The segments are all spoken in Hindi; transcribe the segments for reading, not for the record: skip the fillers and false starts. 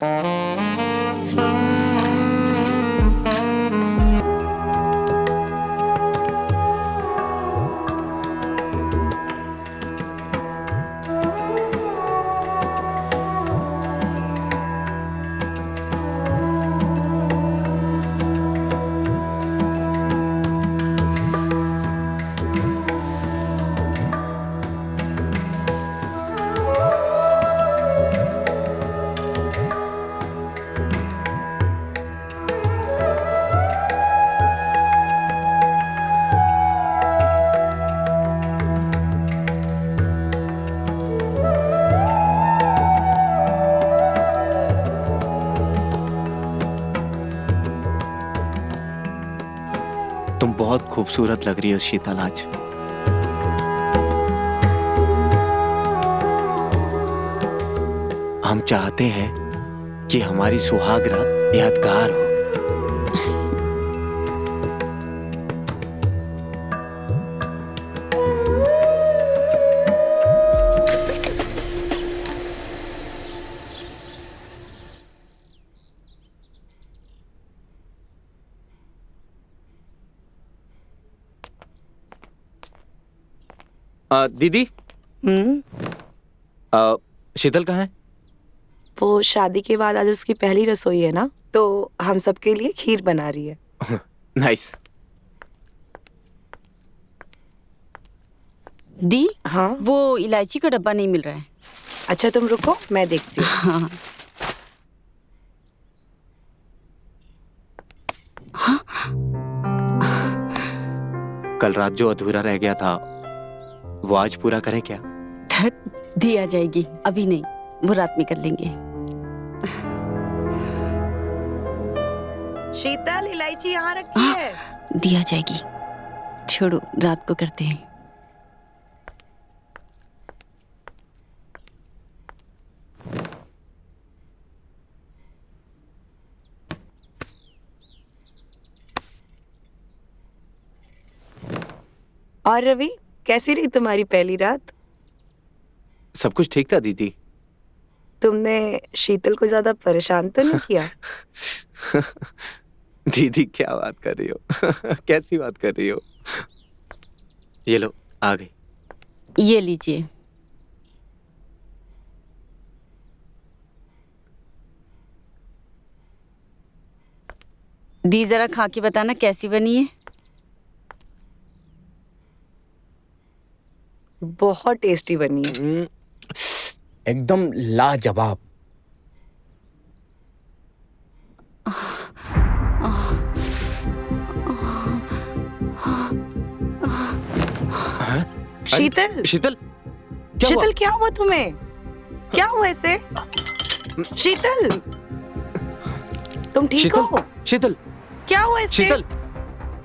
तुम बहुत खूबसूरत लग रही हो शीतल आज। हम चाहते हैं कि हमारी सुहाग रात यादगार हो। दीदी, शीतल कहाँ है? वो शादी के बाद आज उसकी पहली रसोई है ना, तो हम सबके लिए खीर बना रही है। नाइस। दी, हाँ, वो इलायची का डब्बा नहीं मिल रहा है। अच्छा तुम रुको, मैं देखती हूँ। हाँ। हाँ? कल रात जो अधूरा रह गया था वो आज पूरा करें क्या? दी आ जाएगी, अभी नहीं, वो रात में कर लेंगे। शीतल, इलायची यहाँ रखी है। दी आ जाएगी, छोड़ो, रात को करते हैं। और रवि, कैसी रही तुम्हारी पहली रात? सब कुछ ठीक था दीदी। तुमने शीतल को ज्यादा परेशान तो नहीं किया? दीदी क्या बात कर रही हो? कैसी बात कर रही हो? ये लो, आ गई। ये लीजिए। दी, जरा खा के बताना कैसी बनी है। बहुत टेस्टी बनी है। एकदम लाजवाब। शीतल, शीतल, क्या शीतल हुआ? क्या हुआ तुम्हें? क्या हुआ ऐसे? शीतल, तुम ठीक हो? शीतल, क्या हुआ ऐसे? शीतल,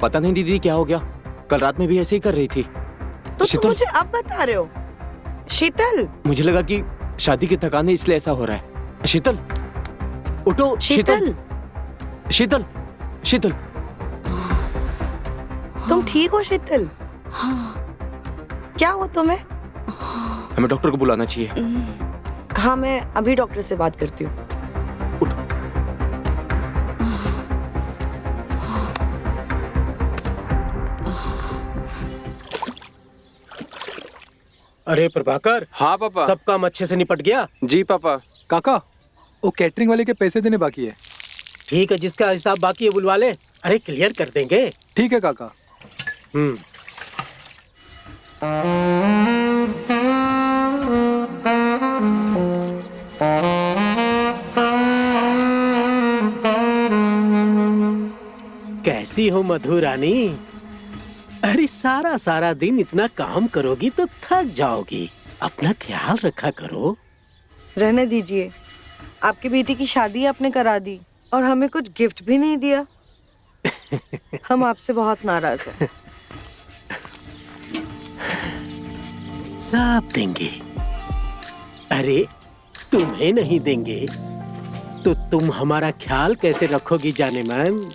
पता नहीं दीदी क्या हो गया। कल रात में भी ऐसे ही कर रही थी। तो शीतल, तुम मुझे अब बता रहे हो? शीतल, मुझे लगा कि शादी की थकान है इसलिए ऐसा हो रहा है। शीतल, उठो। शीतल, शीतल, शीतल, तुम ठीक हो शीतल? क्या हुआ तुम्हें? हमें डॉक्टर को बुलाना चाहिए। हाँ, मैं अभी डॉक्टर से बात करती हूँ। अरे प्रभाकर। हाँ पापा। सब काम अच्छे से निपट गया? जी पापा। काका, वो कैटरिंग वाले के पैसे देने बाकी है। ठीक है, जिसका हिसाब बाकी है बुलवा ले। अरे क्लियर कर देंगे। ठीक है काका। कैसी हो मधु रानी? अरे सारा सारा दिन इतना काम करोगी तो थक जाओगी। अपना ख्याल रखा करो। रहने दीजिए, आपकी बेटी की शादी आपने करा दी और हमें कुछ गिफ्ट भी नहीं दिया। हम आपसे बहुत नाराज हैं। सब देंगे। अरे तुम्हें नहीं देंगे तो तुम हमारा ख्याल कैसे रखोगी जाने मन?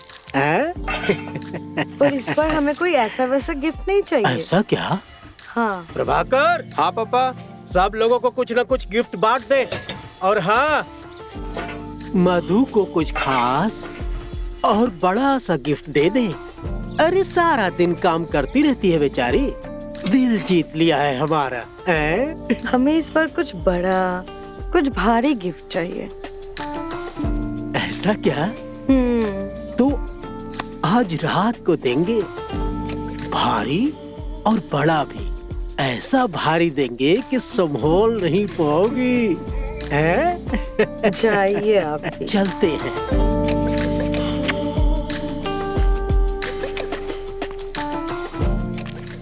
पर इस बार हमें कोई ऐसा वैसा गिफ्ट नहीं चाहिए। ऐसा क्या? हाँ। प्रभाकर। हाँ पापा। सब लोगों को कुछ न कुछ गिफ्ट बांट दे। और हाँ, मधु को कुछ खास और बड़ा सा गिफ्ट दे दे। अरे सारा दिन काम करती रहती है बेचारी, दिल जीत लिया है हमारा। हमें इस बार कुछ बड़ा, कुछ भारी गिफ्ट चाहिए। ऐसा क्या? तो आज रात को देंगे, भारी और बड़ा भी। ऐसा भारी देंगे कि संभोल नहीं पाओगी। जाइए आप। चलते हैं।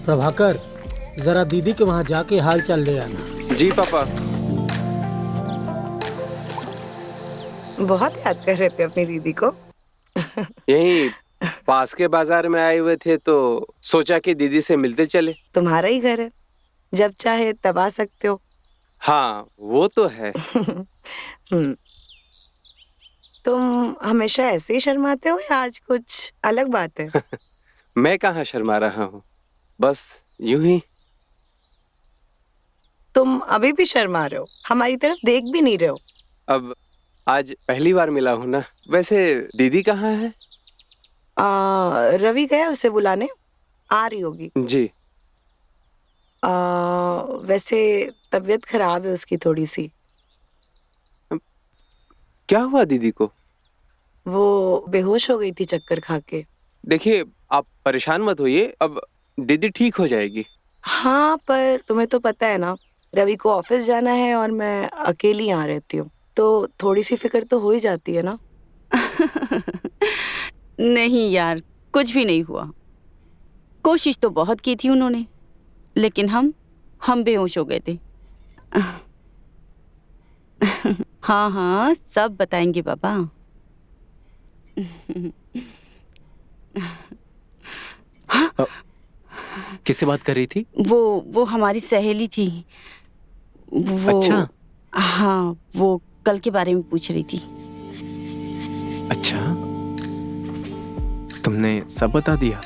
प्रभाकर, जरा दीदी के वहाँ जाके हाल चाल ले आना। जी पापा। बहुत याद कर रहे थे अपनी दीदी को। यही पास के बाजार में आए हुए थे तो सोचा कि दीदी से मिलते चले। तुम्हारा ही घर है, जब चाहे तब आ सकते हो। हाँ वो तो है। तुम हमेशा ऐसे ही शर्माते हो या आज कुछ अलग बात है? मैं कहाँ शर्मा रहा हूँ, बस यूं ही। तुम अभी भी शर्मा रहे हो, हमारी तरफ देख भी नहीं रहे हो। अब आज पहली बार मिला हूँ ना। वैसे दीदी कहाँ है? रवि गया उसे बुलाने, आ रही होगी। जी। वैसे तबीयत खराब है उसकी थोड़ी सी। क्या हुआ दीदी को? वो बेहोश हो गई थी चक्कर खा के। देखिए आप परेशान मत होइए, अब दीदी ठीक हो जाएगी। हाँ पर तुम्हें तो पता है ना, रवि को ऑफिस जाना है और मैं अकेली यहाँ रहती हूँ, तो थोड़ी सी फिक्र तो हो ही जाती है ना। नहीं यार, कुछ भी नहीं हुआ। कोशिश तो बहुत की थी उन्होंने, लेकिन हम बेहोश हो गए थे। हाँ हाँ, सब बताएंगे पापा। किससे बात कर रही थी? वो हमारी सहेली थी। वो अच्छा। हाँ, वो कल के बारे में पूछ रही थी। अच्छा, तुमने सब बता दिया?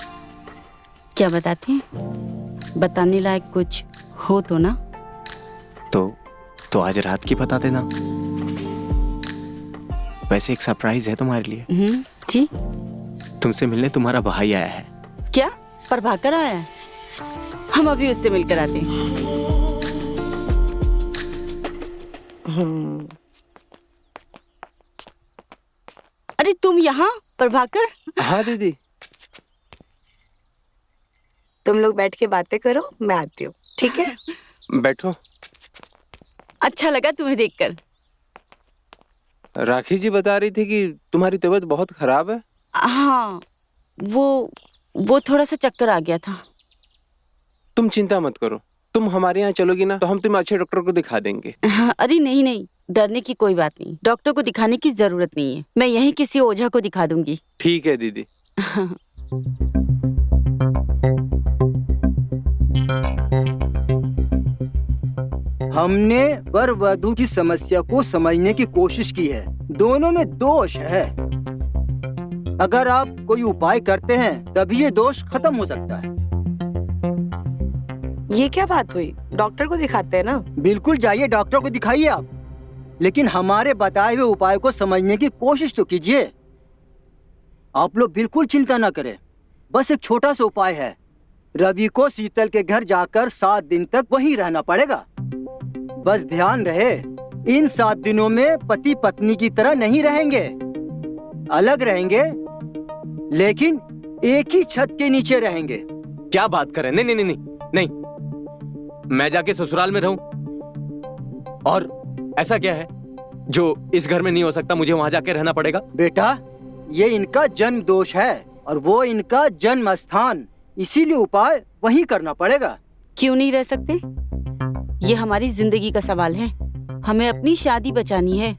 क्या बताते हैं? बताने लायक कुछ हो तो ना। तो आज रात की बता देना। वैसे एक सरप्राइज है तुम्हारे लिए। जी। तुमसे मिलने तुम्हारा भाई आया है। क्या प्रभाकर आया है? हम अभी उससे मिलकर आते हैं। अरे तुम यहाँ, प्रभाकर? हाँ दीदी। तुम लोग बैठ के बातें करो, मैं आती हूँ, ठीक है? बैठो। अच्छा लगा तुम्हें देखकर। राखी जी बता रही थी कि तुम्हारी तबीयत बहुत खराब है। हाँ, वो थोड़ा सा चक्कर आ गया था। तुम चिंता मत करो, तुम हमारे यहाँ चलोगी ना तो हम तुम्हें अच्छे डॉक्टर को दिखा देंगे। हाँ, अरे नहीं, डरने की कोई बात नहीं। डॉक्टर को दिखाने की जरूरत नहीं है, मैं यहीं किसी ओझा को दिखा दूंगी। ठीक है दीदी। हमने वर वधू की समस्या को समझने की कोशिश की है। दोनों में दोष है। अगर आप कोई उपाय करते हैं तभी ये दोष खत्म हो सकता है। ये क्या बात हुई? डॉक्टर को दिखाते हैं ना। बिल्कुल जाइए, डॉक्टर को दिखाइए आप, लेकिन हमारे बताए हुए उपाय को समझने की कोशिश तो कीजिए। आप लोग बिल्कुल चिंता न करें, बस एक छोटा सा उपाय है। रवि को शीतल के घर जाकर 7 दिन तक वहीं रहना पड़ेगा। बस ध्यान रहे, इन 7 दिनों में पति पत्नी की तरह नहीं रहेंगे, अलग रहेंगे, लेकिन एक ही छत के नीचे रहेंगे। क्या बात कर रहे हैं? नहीं, मैं जाके ससुराल में रहूं? और ऐसा क्या है जो इस घर में नहीं हो सकता? मुझे वहां जाके रहना पड़ेगा? बेटा, ये इनका जन्म दोष है और वो इनका जन्म स्थान, इसीलिए उपाय वहीं करना पड़ेगा। क्यों नहीं रह सकते? ये हमारी जिंदगी का सवाल है, हमें अपनी शादी बचानी है।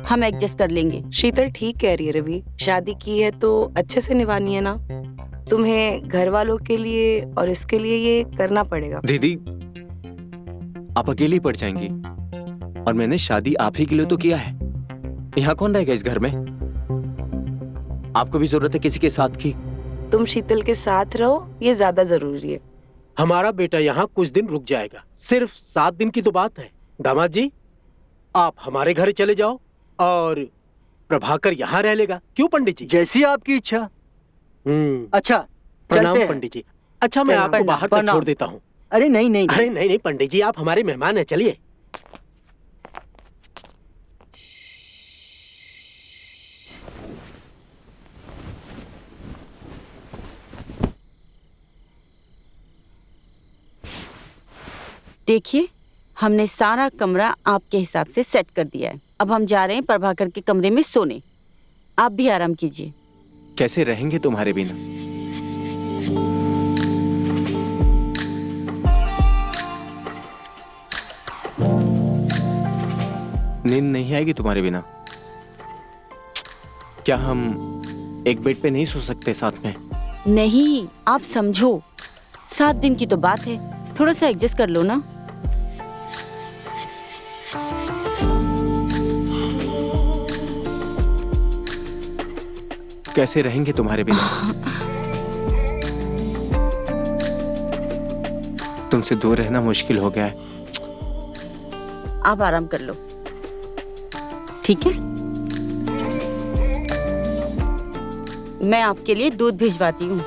हम एडजस्ट कर लेंगे। शीतल ठीक कह रही है रवि, शादी की है तो अच्छे से निभानी है ना। तुम्हें घर वालों के लिए और इसके लिए ये करना पड़ेगा। दीदी आप अकेली पड़ जाएंगी, और मैंने शादी आप ही के लिए तो किया है। यहाँ कौन रहेगा इस घर में? आपको भी जरूरत है किसी के साथ की। तुम शीतल के साथ रहो, ये ज्यादा जरूरी है। हमारा बेटा यहाँ कुछ दिन रुक जाएगा, सिर्फ 7 दिन की तो बात है। दामाद जी, आप हमारे घर चले जाओ और प्रभाकर यहाँ रह लेगा, क्यों पंडित जी? जैसी आपकी इच्छा। अच्छा प्रणाम चलते हैं। पंडित जी। अच्छा मैं आपको प्रणाम, बाहर तक प्रणाम। छोड़ देता हूँ। अरे नहीं नहीं, अरे नहीं नहीं पंडित जी, आप हमारे मेहमान हैं, चलिए। देखिए, हमने सारा कमरा आपके हिसाब से सेट कर दिया है। अब हम जा रहे हैं प्रभाकर के कमरे में सोने। आप भी आराम कीजिए। कैसे रहेंगे तुम्हारे बिना? नींद नहीं आएगी तुम्हारे बिना? क्या हम एक बेड पे नहीं सो सकते साथ में? नहीं, आप समझो, 7 दिन की तो बात है, थोड़ा सा एडजस्ट कर लो ना। कैसे रहेंगे तुम्हारे बिना? तुमसे दूर रहना मुश्किल हो गया है। आप आराम कर लो, ठीक है? मैं आपके लिए दूध भिजवाती हूँ।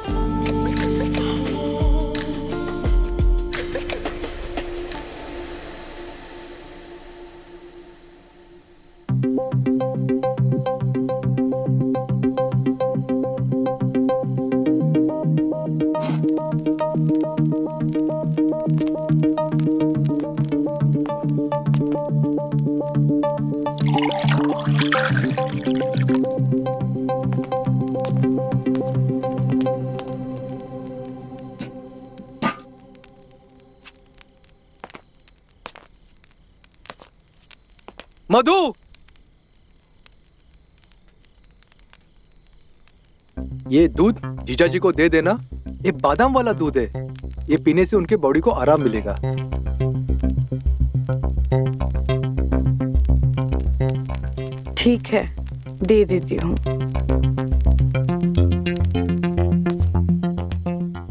मधु, ये दूध जीजा जी को दे देना। ये बादाम वाला दूध है, ये पीने से उनके बॉडी को आराम मिलेगा। ठीक है, दे देती हूँ।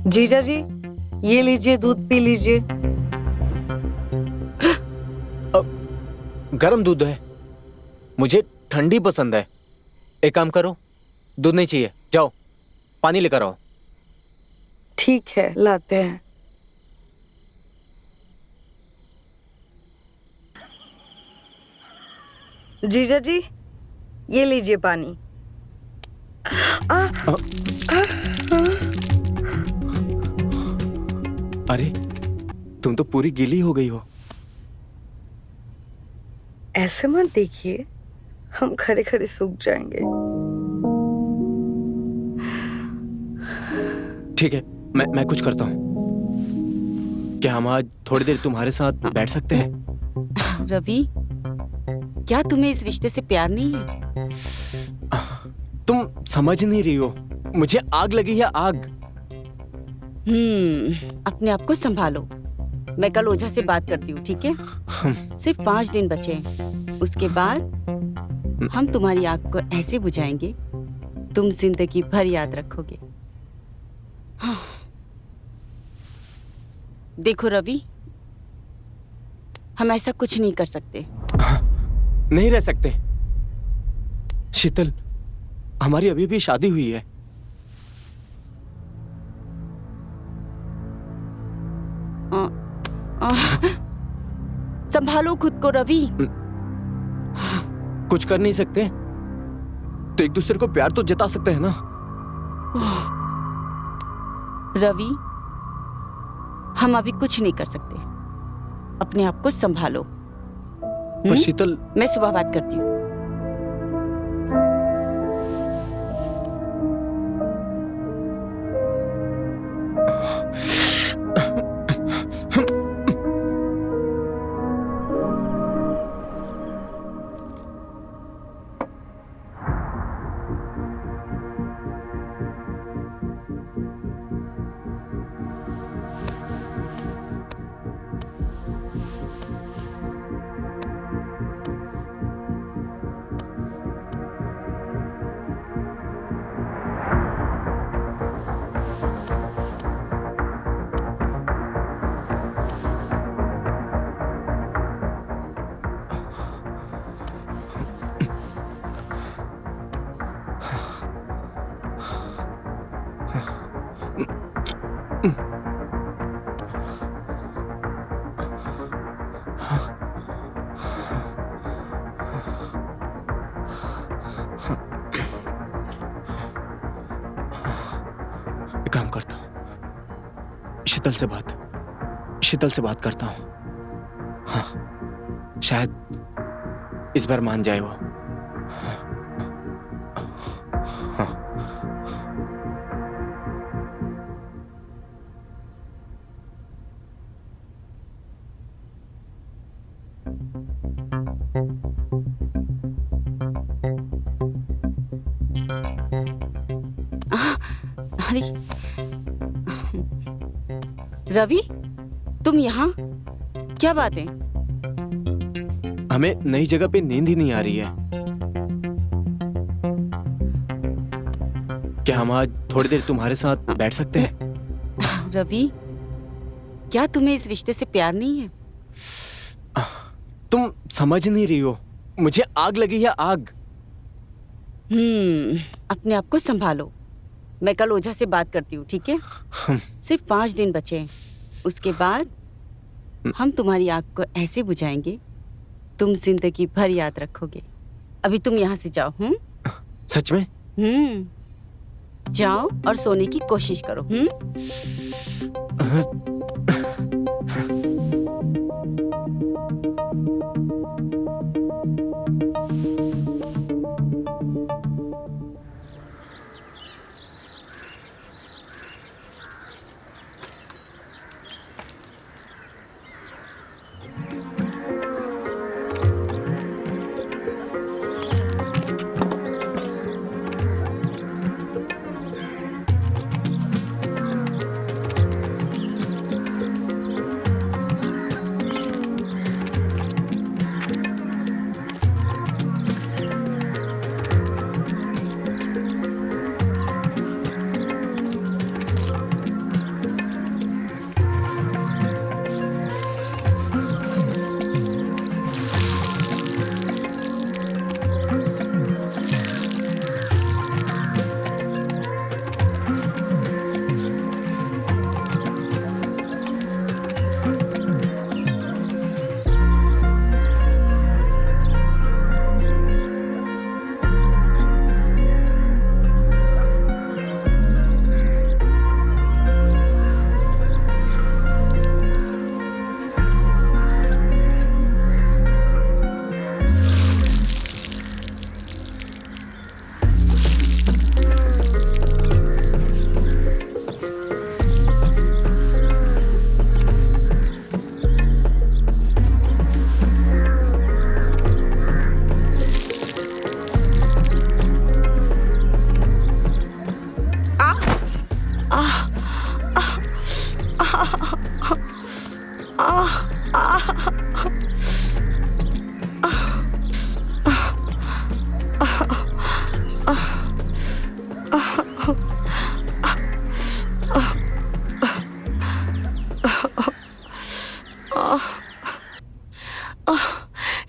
जीजा जी, ये लीजिए, दूध पी लीजिए। गर्म दूध है, मुझे ठंडी पसंद है। एक काम करो, दूध नहीं चाहिए, जाओ पानी लेकर आओ। ठीक है, लाते हैं। जीजा जी, ये लीजिए पानी। अरे तुम तो पूरी गीली हो गई हो। ऐसे मत देखिए, हम खड़े खड़े सूख जाएंगे। ठीक है, मैं कुछ करता हूँ। क्या हम आज थोड़ी देर तुम्हारे साथ बैठ सकते हैं? रवि, क्या तुम्हें इस रिश्ते से प्यार नहीं है? तुम समझ नहीं रही हो, मुझे आग लगी है, आग। अपने आप को संभालो। मैं कल ओझा से बात करती हूँ, ठीक है? सिर्फ 5 दिन बचे हैं। उसके बाद हम तुम्हारी आग को ऐसे बुझाएंगे, तुम जिंदगी भर याद रखोगे। देखो रवि, हम ऐसा कुछ नहीं कर सकते। नहीं रह सकते। शीतल, हमारी अभी भी शादी हुई है। संभालो खुद को रवि। कुछ कर नहीं सकते तो एक दूसरे को प्यार तो जता सकते हैं ना। रवि, हम अभी कुछ नहीं कर सकते। अपने आप को संभालो। पर शीतल, मैं सुबह बात करती हूँ। शीतल से बात करता हूँ। हाँ, शायद इस बार मान जाए वो। हाँ, हाँ। अरे रवि, तुम यहाँ? क्या बात है? हमें नई जगह पे नींद ही नहीं आ रही है। क्या हम आज थोड़ी देर तुम्हारे साथ बैठ सकते हैं? रवि, क्या तुम्हें इस रिश्ते से प्यार नहीं है? तुम समझ नहीं रही हो, मुझे आग लगी है, आग। अपने आप को संभालो। मैं कल ओझा से बात करती हूँ, ठीक है? सिर्फ 5 दिन बचे हैं। उसके बाद हम तुम्हारी आग को ऐसे बुझाएंगे, तुम जिंदगी भर याद रखोगे। अभी तुम यहाँ से जाओ। सच में? जाओ और सोने की कोशिश करो।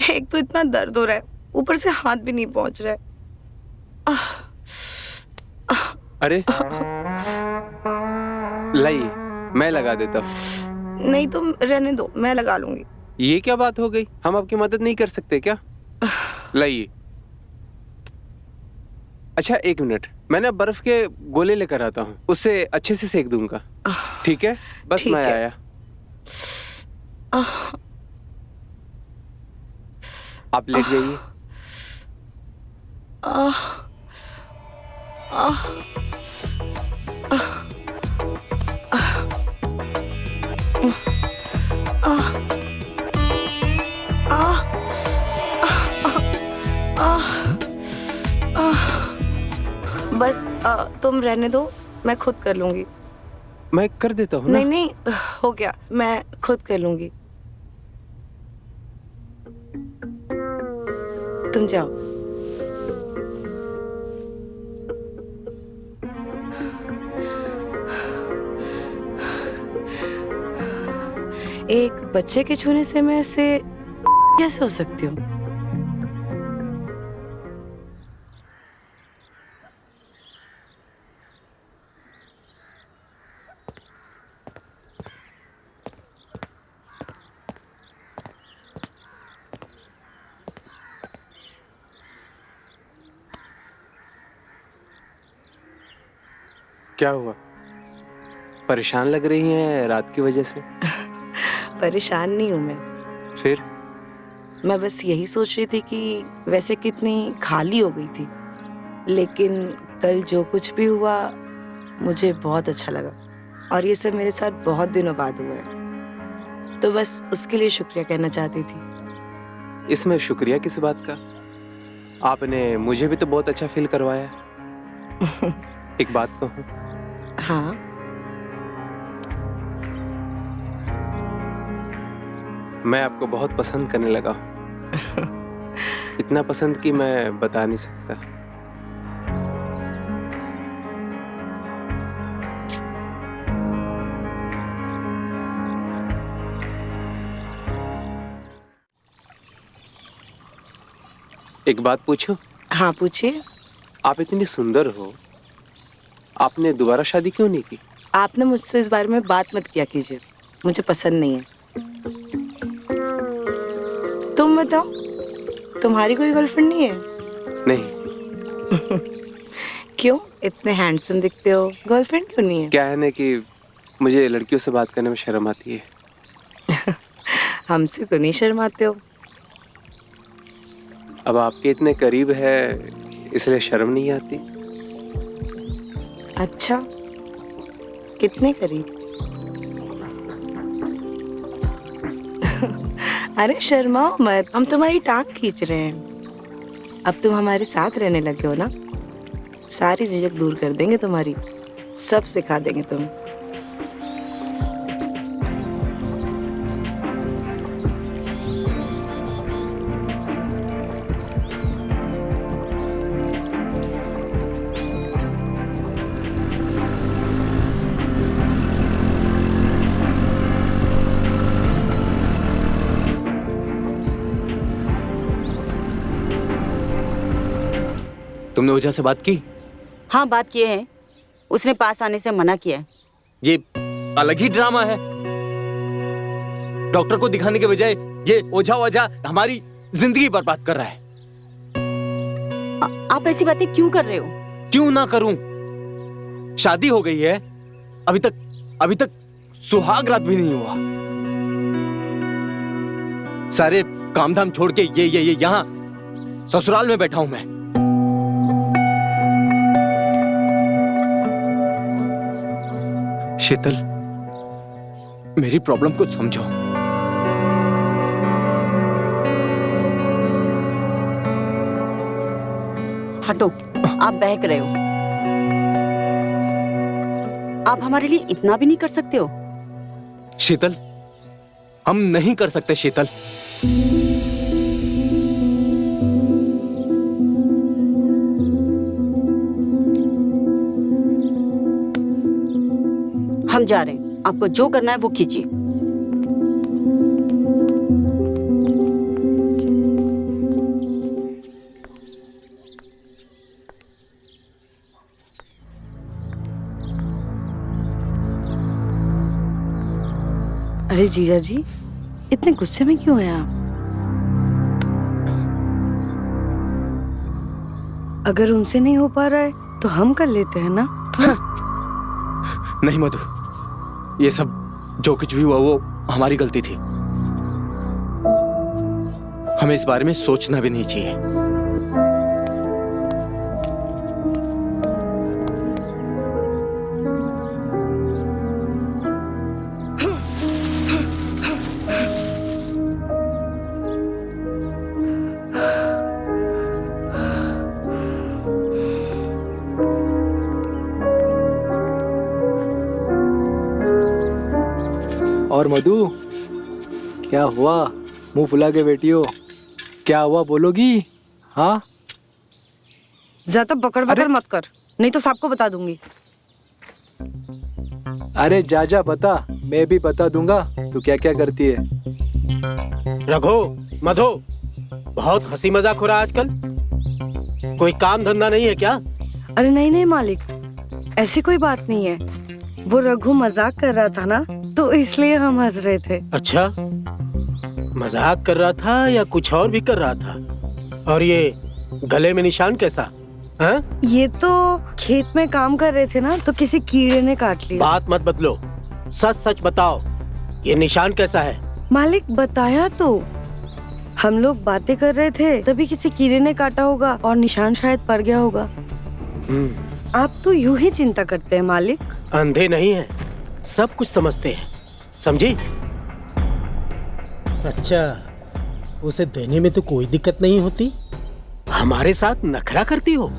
एक तो इतना दर्द हो रहा है, ऊपर से हाथ भी नहीं पहुंच रहा है। अरे लाइए, मैं लगा देता हूँ। नहीं, तुम रहने दो, मैं लगा लूंगी। ये क्या बात हो गई? हम आपकी मदद नहीं कर सकते क्या? लाइए। अच्छा 1 मिनट, मैं ना बर्फ के गोले लेकर आता हूँ, उससे अच्छे से सेक दूंगा। ठीक है, बस ठीक मैं है। आया। आप लेट जाइए। बस तुम रहने दो, मैं खुद कर लूंगी। मैं कर देता हूँ ना। नहीं नहीं, हो गया, मैं खुद कर लूंगी। तुम जाओ। एक बच्चे के छूने से मैं ऐसे कैसे हो सकती हूँ? क्या हुआ? परेशान लग रही हैं रात की वजह से। परेशान नहीं हूँ मैं। फिर मैं बस यही सोच रही थी कि वैसे कितनी खाली हो गई थी, लेकिन कल जो कुछ भी हुआ मुझे बहुत अच्छा लगा, और ये सब मेरे साथ बहुत दिनों बाद हुआ है, तो बस उसके लिए शुक्रिया कहना चाहती थी। इसमें शुक्रिया किस बात का? आपने मुझे भी तो बहुत अच्छा फील करवाया। एक बात कहूँ? हाँ, मैं आपको बहुत पसंद करने लगा हूँ। इतना पसंद कि मैं बता नहीं सकता। एक बात पूछूं? हाँ पूछिए। आप इतनी सुंदर हो, आपने दोबारा शादी क्यों नहीं की? आपने मुझसे इस बारे में बात मत किया कीजिए, मुझे पसंद नहीं है। तुम बताओ, तुम्हारी कोई गर्लफ्रेंड नहीं है? नहीं। क्यों? इतने हैंडसम दिखते हो, गर्लफ्रेंड क्यों नहीं है? क्या है ना कि मुझे लड़कियों से बात करने में शर्म आती है। हमसे तो नहीं शर्माते हो। अब आपके इतने करीब है इसलिए शर्म नहीं आती। अच्छा, कितने करीब? अरे शर्माओ मत, हम तुम्हारी टांग खींच रहे हैं। अब तुम हमारे साथ रहने लगे हो ना, सारी झिझक दूर कर देंगे तुम्हारी, सब सिखा देंगे तुम्हें। तुमने ओझा से बात की? हाँ बात किए हैं, उसने पास आने से मना किया है। ये अलग ही ड्रामा है। डॉक्टर को दिखाने के बजाय ये ओझा वोझा हमारी जिंदगी बर्बाद कर रहा है। आप ऐसी बातें क्यों कर रहे हो? क्यों ना करूं? शादी हो गई है, अभी तक सुहाग रात भी नहीं हुआ। सारे काम धाम छोड़ के ये यहाँ ससुराल में बैठा हूं मैं। शीतल, मेरी प्रॉब्लम कुछ समझो। हटो, आप बहक रहे हो। आप हमारे लिए इतना भी नहीं कर सकते हो? शीतल, हम नहीं कर सकते शीतल। हम जा रहे हैं, आपको जो करना है वो कीजिए। अरे जीजा जी, इतने गुस्से में क्यों हैं आप? अगर उनसे नहीं हो पा रहा है तो हम कर लेते हैं ना। नहीं मधु, ये सब जो कुछ भी हुआ वो हमारी गलती थी। हमें इस बारे में सोचना भी नहीं चाहिए। और मधु, क्या हुआ? मुंह फुला के बैठी हो, क्या हुआ बोलोगी? हाँ, ज्यादा बकड़ बकड़ मत कर, नहीं तो सबको बता दूंगी। अरे जा जा बता, मैं भी बता दूंगा तू क्या क्या करती है। रघु, मधु, बहुत हंसी मजाक हो रहा है आजकल। कोई काम धंधा नहीं है क्या? अरे नहीं नहीं मालिक, ऐसी कोई बात नहीं है। वो रघु मजाक कर रहा था ना, तो इसलिए हम हंस रहे थे। अच्छा, मजाक कर रहा था या कुछ और भी कर रहा था? और ये गले में निशान कैसा? हाँ? ये तो खेत में काम कर रहे थे ना, तो किसी कीड़े ने काट लिया। बात मत बदलो, सच सच बताओ, ये निशान कैसा है? मालिक बताया तो, हम लोग बातें कर रहे थे तभी किसी कीड़े ने काटा होगा और निशान शायद पड़ गया होगा। आप तो यूं ही चिंता करते हैं मालिक। अंधे नहीं हैं, सब कुछ समझते हैं, समझी? अच्छा, उसे देने में तो कोई दिक्कत नहीं होती? हमारे साथ नखरा करती हो?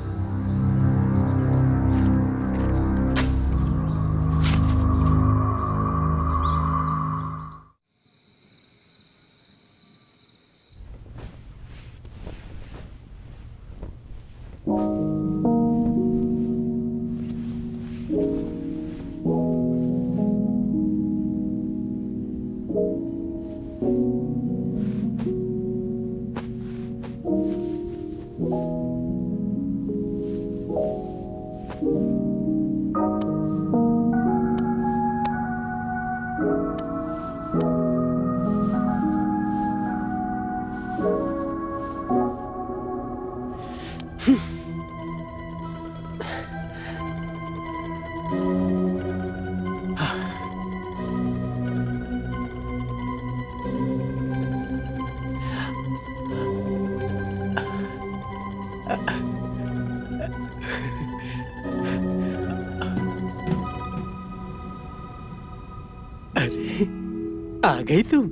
आ गई तुम,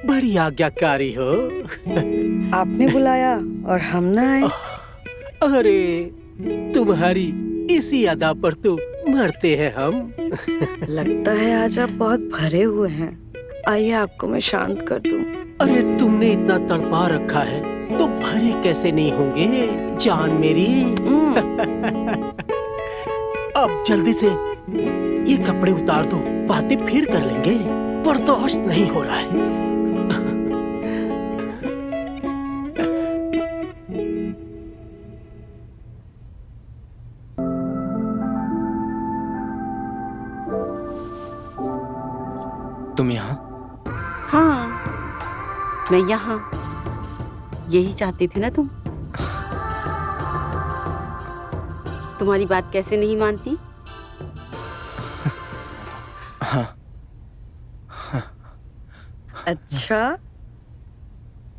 बड़ी आज्ञाकारी हो। आपने बुलाया और हम ना आए। अरे तुम्हारी इसी अदा पर तो मरते हैं हम। लगता है आज आप बहुत भरे हुए हैं, आइए आपको मैं शांत कर दूं। अरे तुमने इतना तड़पा रखा है तो भरे कैसे नहीं होंगे जान मेरी। अब जल्दी से ये कपड़े उतार दो, बातें फिर कर लेंगे, बर्दाश्त नहीं हो रहा है। तुम यहाँ? हाँ, मैं यहाँ, यही चाहती थी ना तुम। तुम्हारी बात कैसे नहीं मानती? हाँ। अच्छा,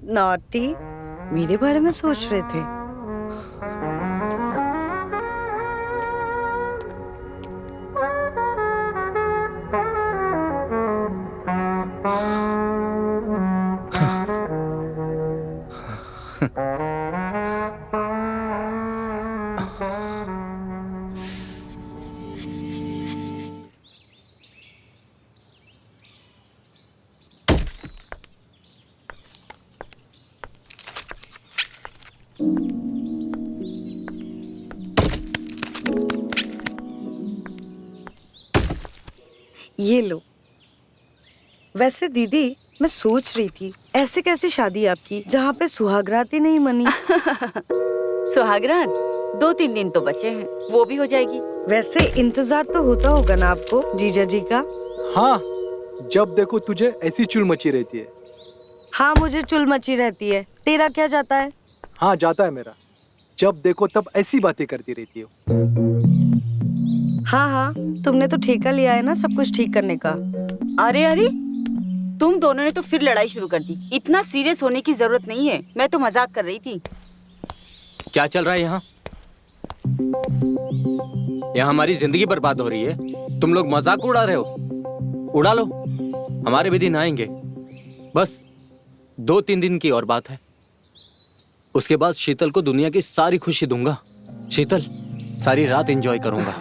नॉटी, मेरे बारे में सोच रहे थे। ये लो। वैसे दीदी, मैं सोच रही थी ऐसे कैसे शादी आपकी जहाँ पे सुहागरात ही नहीं मनी। सुहागरात 2-3 दिन तो बचे हैं, वो भी हो जाएगी। वैसे इंतजार तो होता होगा ना आपको जीजा जी का? हाँ, जब देखो तुझे ऐसी चुल मची रहती है। हाँ, मुझे चुल मची रहती है। तेरा क्या जाता है? हाँ, जाता है मेरा। जब देखो तब ऐसी बातें करती रहती हो। हाँ हाँ, तुमने तो ठेका लिया है ना सब कुछ ठीक करने का। अरे अरे, तुम दोनों ने तो फिर लड़ाई शुरू कर दी। इतना सीरियस होने की जरूरत नहीं है, मैं तो मजाक कर रही थी। क्या चल रहा है यहाँ? यहाँ हमारी जिंदगी बर्बाद हो रही है, तुम लोग मजाक उड़ा रहे हो। उड़ा लो, हमारे भी दिन आएंगे। बस 2-3 दिन की और बात है, उसके बाद शीतल को दुनिया की सारी खुशी दूंगा। शीतल, सारी रात एंजॉय करूंगा।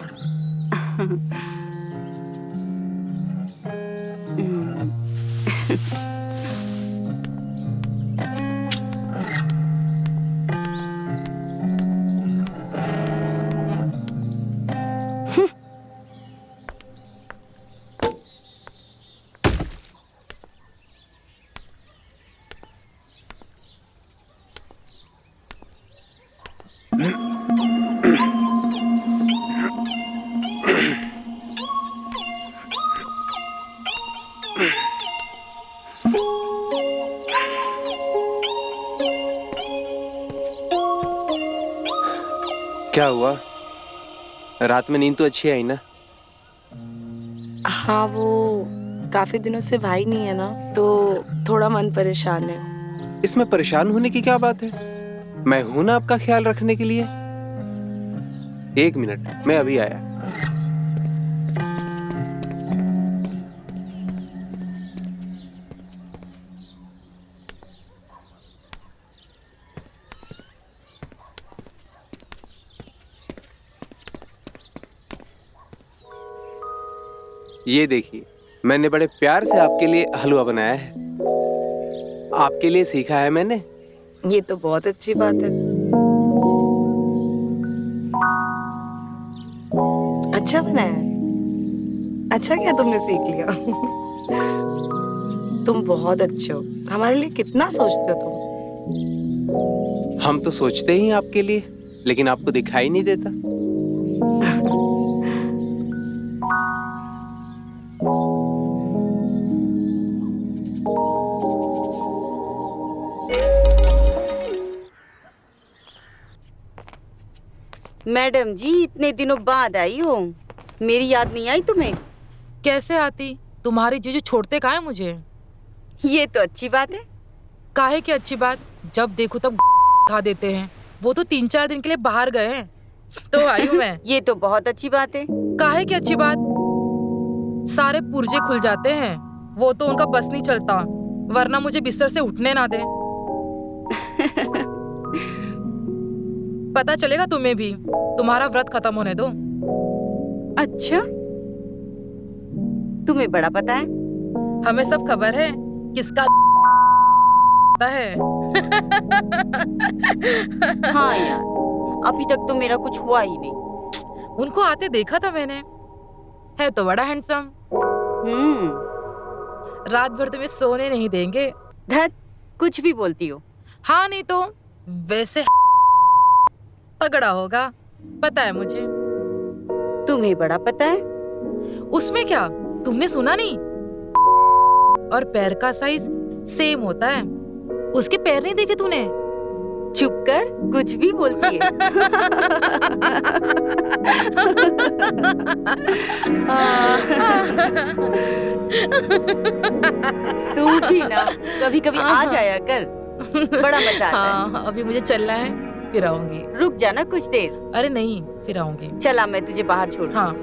क्या हुआ? रात में नींद तो अच्छी आई ना? हाँ, वो काफी दिनों से भाई नहीं है ना, तो थोड़ा मन परेशान है। इसमें परेशान होने की क्या बात है? मैं हूं ना आपका ख्याल रखने के लिए। 1 मिनट, मैं अभी आया। ये देखिए, मैंने बड़े प्यार से आपके लिए हलवा बनाया है। आपके लिए सीखा है मैंने। ये तो बहुत अच्छी बात है। अच्छा बनाया है। अच्छा क्या तुमने सीख लिया? तुम बहुत अच्छे हो, हमारे लिए कितना सोचते हो तुम। हम तो सोचते ही हैं आपके लिए, लेकिन आपको दिखाई नहीं देता। मैडम जी, इतने दिनों बाद आई हो, मेरी याद नहीं आई तुम्हें? कैसे आती? तुम्हारी जीजू छोड़ते काहे मुझे? ये तो अच्छी बात है। काहे की अच्छी बात? जब देखो तब खा देते हैं। वो तो 3-4 दिन के लिए बाहर गए हैं, तो आई हूँ मैं। ये तो बहुत अच्छी बात है। काहे की अच्छी बात? सारे पुर्जे खुल जाते हैं। वो तो उनका बस नहीं चलता, वरना मुझे बिस्तर से उठने ना दे। पता चलेगा तुम्हें भी। तुम्हारा व्रत खत्म होने दो। अच्छा, तुम्हें बड़ा पता है? हमें सब खबर है किसका है। हाँ यार, अभी तक तो मेरा कुछ हुआ ही नहीं। उनको आते देखा था मैंने। है तो बड़ा हैंडसम। रात भर तुम्हें सोने नहीं देंगे। धत, कुछ भी बोलती हो। हाँ, नहीं तो वैसे तगड़ा होगा, पता है मुझे। तुम्हें बड़ा पता है? उसमें क्या, तुमने सुना नहीं? और पैर का साइज सेम होता है। उसके पैर नहीं देखे तूने? चुप कर, कुछ भी बोलती है। तू भी ना कभी कभी आ जाया कर, बड़ा मजा आता है। हाँ, अभी मुझे चलना है, फिर आऊंगी। रुक जाना कुछ देर। अरे नहीं, फिर आऊंगी। चला, मैं तुझे बाहर छोड़। हाँ।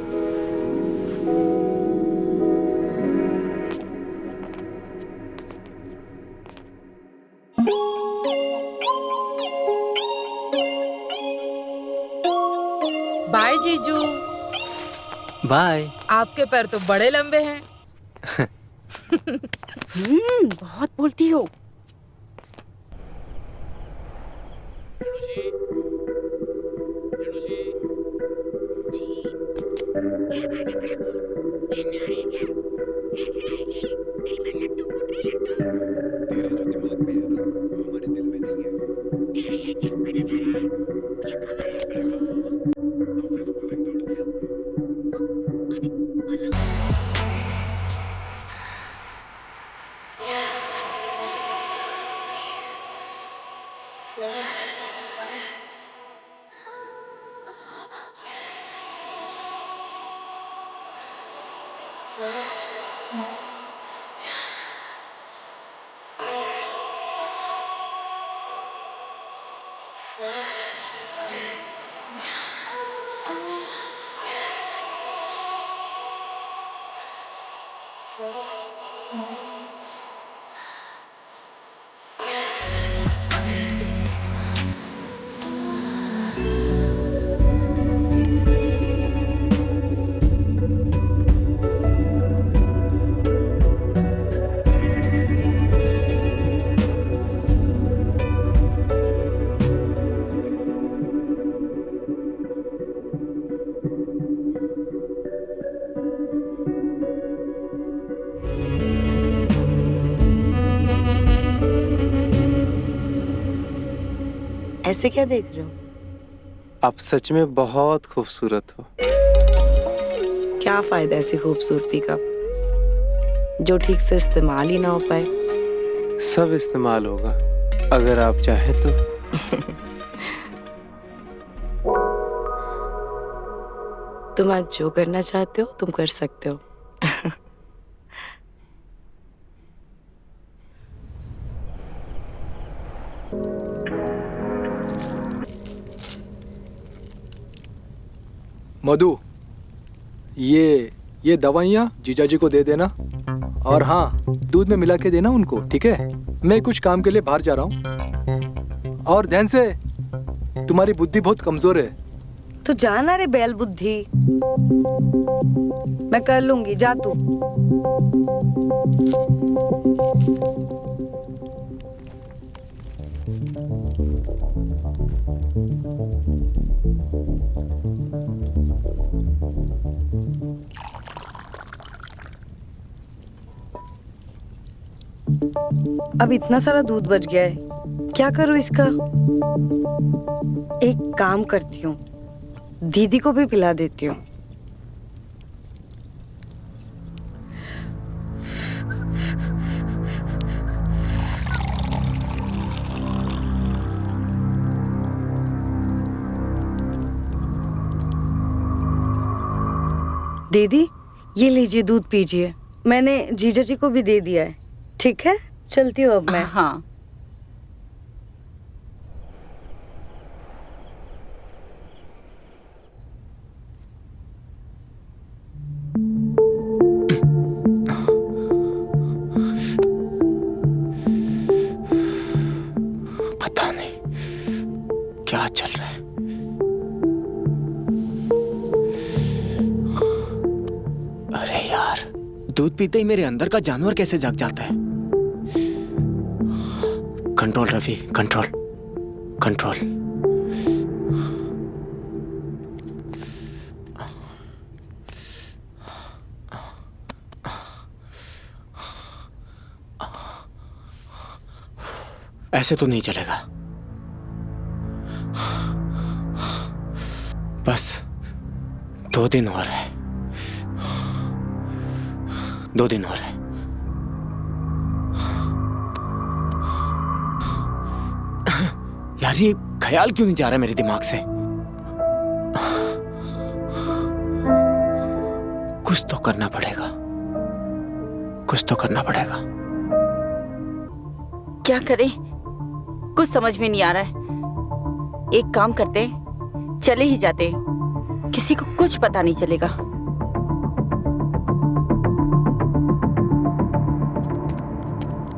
बाय जीजू। बाय। आपके पैर तो बड़े लंबे हैं। बहुत बोलती हो। ऐसे क्या देख रहे हो? आप सच में बहुत खूबसूरत हो। क्या फायदा ऐसी खूबसूरती का जो ठीक से इस्तेमाल ही ना हो पाए। सब इस्तेमाल होगा अगर आप चाहें तो। तुम आज जो करना चाहते हो तुम कर सकते हो। मधु, ये दवाइयाँ जीजा जी को दे देना, और हाँ, दूध में मिला के देना उनको, ठीक है? मैं कुछ काम के लिए बाहर जा रहा हूँ। और ध्यान से, तुम्हारी बुद्धि बहुत कमजोर है। तो जाना रे बैल बुद्धि, मैं कर लूंगी, जा तू। अब इतना सारा दूध बच गया है, क्या करूं इसका? एक काम करती हूँ, दीदी को भी पिला देती हूँ। दीदी, ये लीजिए, दूध पीजिए। मैंने जीजा जी को भी दे दिया है। ठीक है, चलती हूँ अब मैं। हाँ। पता नहीं क्या चल रहा है। अरे यार, दूध पीते ही मेरे अंदर का जानवर कैसे जाग जाता है। Control Ravi, control control. ऐसे तो नहीं चलेगा। बस 2 दिन और है, 2 दिन और है। यार, ये ख्याल क्यों नहीं जा रहा मेरे दिमाग से? कुछ तो करना पड़ेगा, कुछ तो करना पड़ेगा। क्या करें, कुछ समझ में नहीं आ रहा है। एक काम करते, चले ही जाते, किसी को कुछ पता नहीं चलेगा।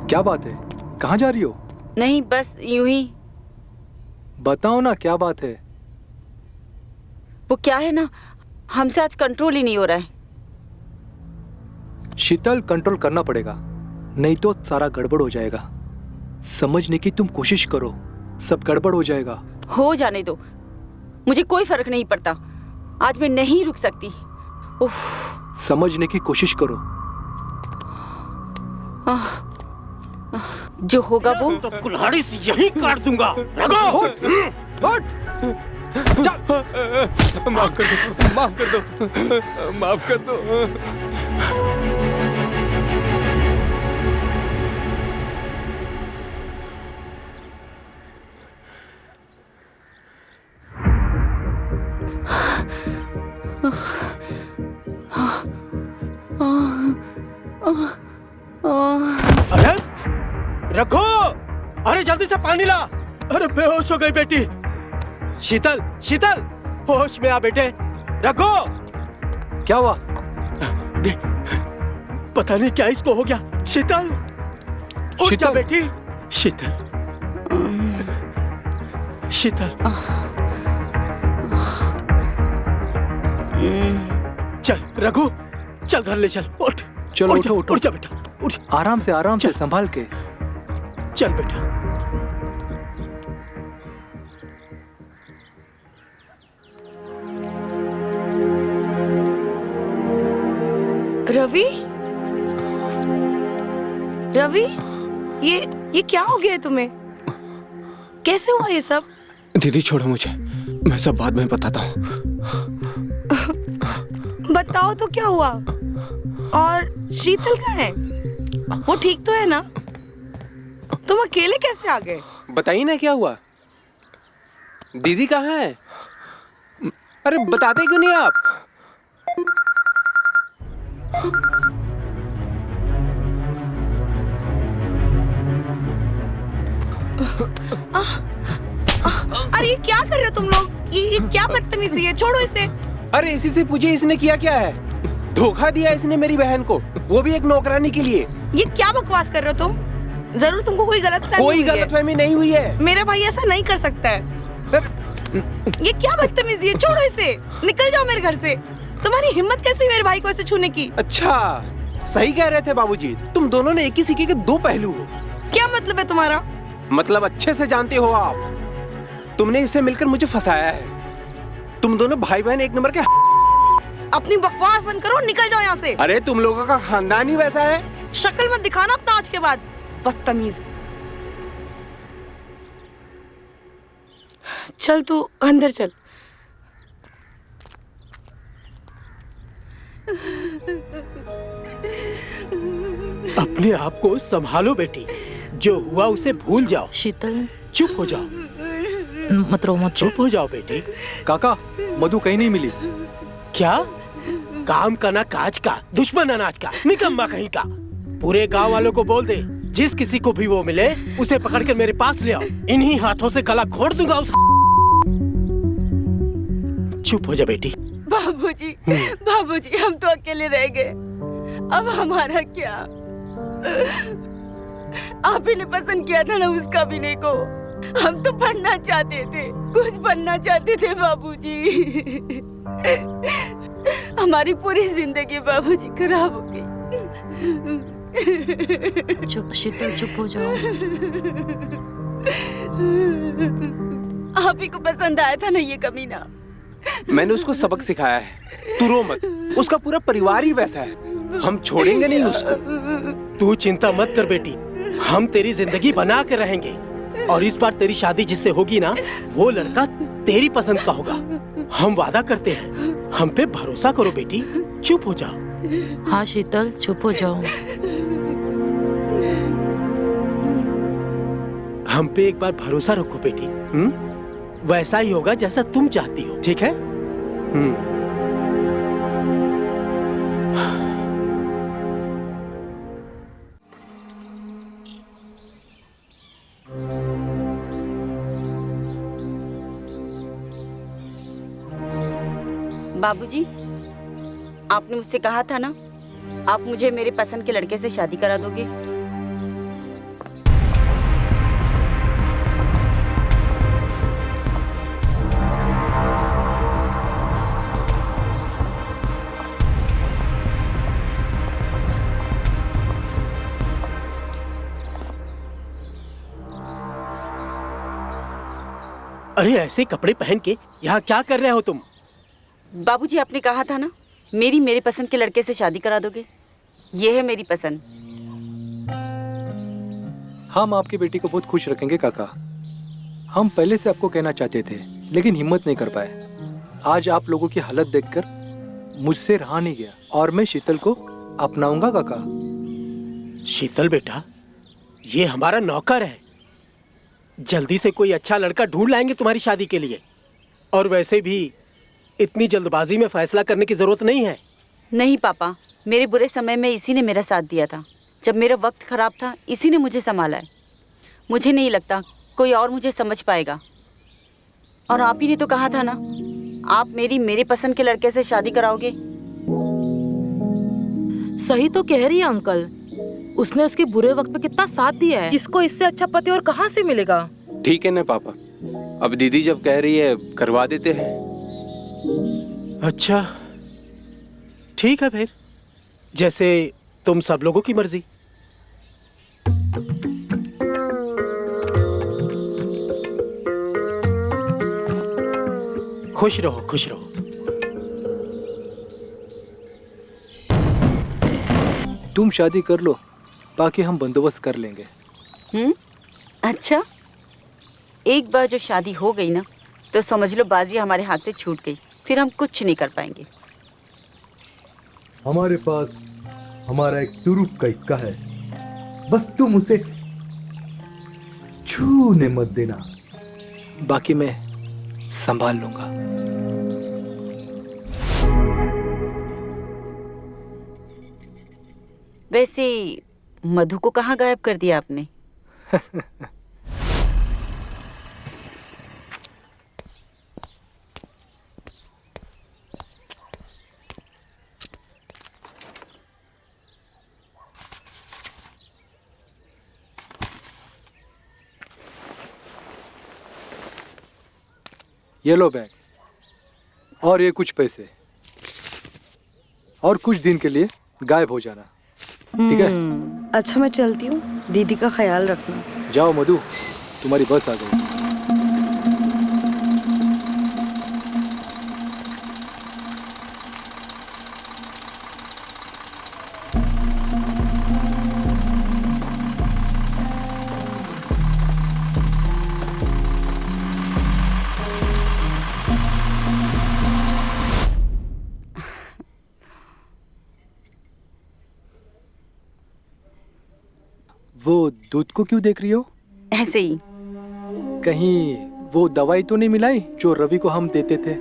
क्या बात है, कहाँ जा रही हो? नहीं, बस यूं ही। बताओ ना, क्या बात है? वो क्या है ना, हमसे आज कंट्रोल ही नहीं हो रहा है। शीतल, कंट्रोल करना पड़ेगा, नहीं तो सारा गड़बड़ हो जाएगा। समझने की तुम कोशिश करो, सब गड़बड़ हो जाएगा। हो जाने दो, मुझे कोई फर्क नहीं पड़ता। आज मैं नहीं रुक सकती। उफ। समझने की कोशिश करो। जो होगा वो तो कुल्हाड़ी से यहीं काट दूंगा। रघु, माफ कर दो, माफ कर दो, माफ कर दो। अरे रघु, अरे जल्दी से पानी ला। अरे बेहोश हो गई बेटी। शीतल, शीतल, होश में आ बेटे। रघु, क्या हुआ? पता नहीं क्या इसको हो गया। शीतल, उठ जा बेटी। शीतल, शीतल, चल रघु, चल घर ले चल। उठ, चलो, उठो, उठो। उठ जा बेटा, उठ। आराम से, आराम से, संभाल के। चल बेटा। रवि, रवि, ये क्या हो गया है तुम्हें? कैसे हुआ ये सब? दीदी छोड़ो मुझे, मैं सब बाद में बताता हूँ। बताओ तो क्या हुआ? और शीतल कहाँ है? वो ठीक तो है ना? तुम अकेले कैसे आ गए? बताइए ना क्या हुआ। दीदी कहाँ है? अरे बताते क्यों नहीं आप? अरे ये क्या कर रहे हो तुम लोग? ये क्या बदतमीजी है, छोड़ो इसे। अरे इसी से पूछे इसने किया क्या है? धोखा दिया इसने मेरी बहन को, वो भी एक नौकरानी के लिए। ये क्या बकवास कर रहे हो तुम? जरूर तुमको कोई गलतफहमी कोई हुई है। गलतफहमी नहीं हुई है। मेरा भाई ऐसा नहीं कर सकता है। ये क्या बदतमीजी है, छोड़ो इसे, निकल जाओ मेरे घर से। तुम्हारी हिम्मत कैसे हुई मेरे भाई को ऐसे छूने की? अच्छा, सही कह रहे थे बाबूजी, तुम दोनों ने एक ही सिक्के के दो पहलू हो। क्या मतलब है तुम्हारा? मतलब अच्छे से जानते हो आप। तुमने इससे मिलकर मुझे फंसाया है। तुम दोनों भाई बहन एक नंबर के। अपनी बकवास बंद करो, निकल जाओ यहाँ से। अरे तुम लोगों का खानदान ही वैसा है। शक्ल मत दिखाना अपना आज के बाद, बदतमीज। चल तू अंदर चल। अपने आप को संभालो बेटी, जो हुआ उसे भूल जाओ। शीतल, चुप हो जाओ, मत रो मत। चुप हो जाओ बेटी। काका, मधु कहीं नहीं मिली। क्या? काम का ना काज का, दुश्मन अनाज का, निकम्मा कहीं का। पूरे गांव वालों को बोल दे, जिस किसी को भी वो मिले उसे पकड़ कर मेरे पास ले आओ। इन्हीं हाथों से गला घोट दूंगा उस। चुप हो जा बेटी। बाबूजी, बाबूजी, हम तो अकेले रह गए, अब हमारा क्या? आप ही ने पसंद किया था ना उस कमीने को। हम तो पढ़ना चाहते थे, कुछ बनना चाहते थे बाबूजी। हमारी पूरी जिंदगी बाबूजी खराब हो गई। चुप शीतल, चुप हो जाओ। आप ही को पसंद आया था ना ये कमीना। मैंने उसको सबक सिखाया है, तू रो मत। उसका पूरा परिवार ही वैसा है, हम छोड़ेंगे नहीं उसको। तू चिंता मत कर बेटी, हम तेरी जिंदगी बना के रहेंगे। और इस बार तेरी शादी जिससे होगी ना, वो लड़का तेरी पसंद का होगा। हम वादा करते हैं, हम पे भरोसा करो बेटी। चुप हो जाओ। हाँ शीतल, चुप हो जाओ। हम पे एक बार भरोसा रखो बेटी। वैसा ही होगा जैसा तुम चाहती हो, ठीक है? बाबूजी, आपने मुझसे कहा था ना, आप मुझे मेरे पसंद के लड़के से शादी करा दोगे। अरे ऐसे कपड़े पहन के यहाँ क्या कर रहे हो तुम? बाबूजी, आपने कहा था ना, मेरे पसंद के लड़के से शादी करा दोगे। ये है मेरी पसंद। हम आपकी बेटी को बहुत खुश रखेंगे काका। हम पहले से आपको कहना चाहते थे, लेकिन हिम्मत नहीं कर पाए। आज आप लोगों की हालत देखकर मुझसे रहा नहीं गया, और मैं शीतल को अपनाऊंगा काका। शीतल बेटा, ये हमारा नौकर है। जल्दी से कोई अच्छा लड़का ढूंढ लाएंगे तुम्हारी शादी के लिए। और वैसे भी इतनी जल्दबाजी में फैसला करने की जरूरत नहीं है। नहीं पापा, मेरे बुरे समय में इसी ने मेरा साथ दिया था। जब मेरा वक्त खराब था, इसी ने मुझे संभाला है। मुझे नहीं लगता कोई और मुझे समझ पाएगा। और आप ही ने तो कहा था ना, आप मेरे पसंद के लड़के से शादी कराओगे। सही तो कह रही है अंकल, उसने उसके बुरे वक्त पे कितना साथ दिया है। इसको इससे अच्छा पति और कहाँ से मिलेगा? ठीक है ना पापा, अब दीदी जब कह रही है करवा देते हैं। अच्छा ठीक है, फिर जैसे तुम सब लोगों की मर्जी। खुश रहो, खुश रहो। तुम शादी कर लो, बाकी हम बंदोबस्त कर लेंगे। अच्छा, एक बार जो शादी हो गई ना, तो समझ लो बाजी हमारे हाथ से छूट गई। फिर हम कुछ नहीं कर पाएंगे। हमारे पास हमारा एक तुरुप का इक्का है, बस तुम उसे छूने मत देना। बाकी मैं संभाल लूंगा। वैसे मधु को कहाँ गायब कर दिया आपने? ये लो बैग और ये कुछ पैसे, और कुछ दिन के लिए गायब हो जाना, ठीक है? अच्छा मैं चलती हूँ, दीदी का ख्याल रखना। जाओ मधु, तुम्हारी बस आ गई। वो दूध को क्यों देख रही हो? ऐसे ही। कहीं वो दवाई तो नहीं मिलाई जो रवि को हम देते थे?